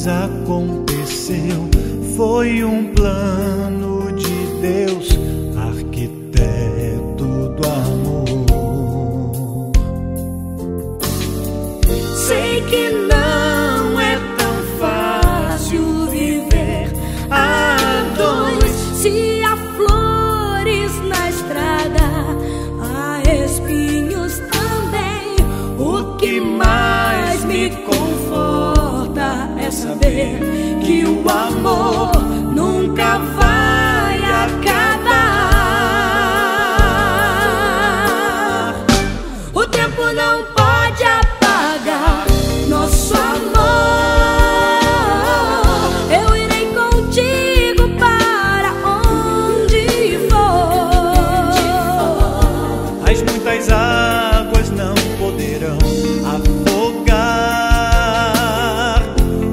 mas aconteceu. Foi um plano de Deus, arquiteto do amor. Sei que não é tão fácil viver a dois. Se há flores na estrada, há espinhos também. O que mais me conforta é saber que o amor nunca vai acabar. O tempo não pode apagar nosso amor. Eu irei contigo para onde for. As muitas águas não poderão afogar.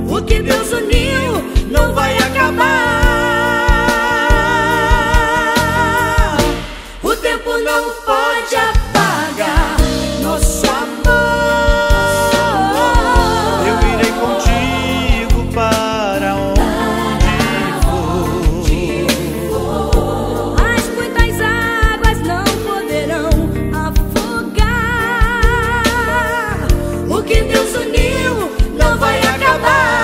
O que Deus uniu não vai acabar. O tempo não pode apagar nosso amor. Eu irei contigo para onde for. As muitas águas não poderão afogar. O que Deus uniu não vai acabar.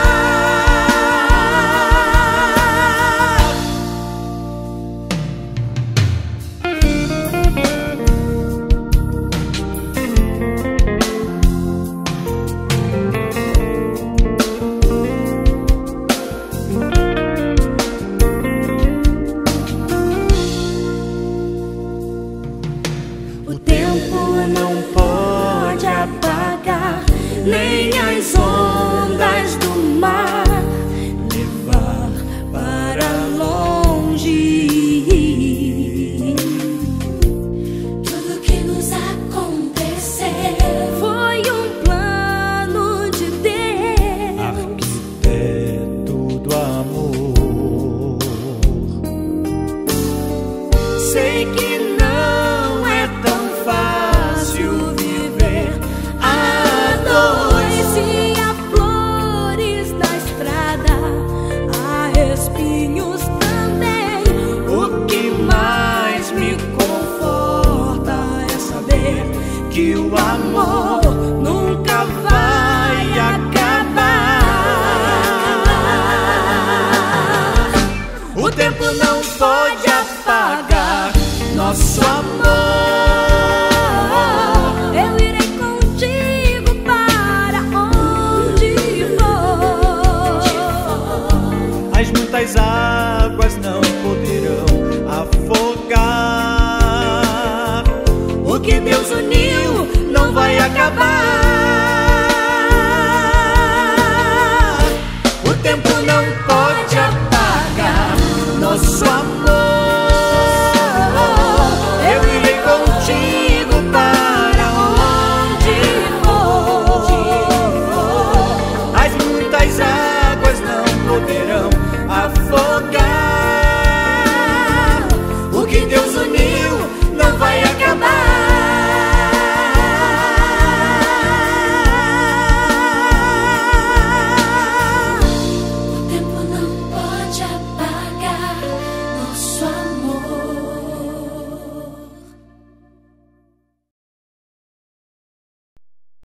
O tempo não pode apagar nem as ondas do mar.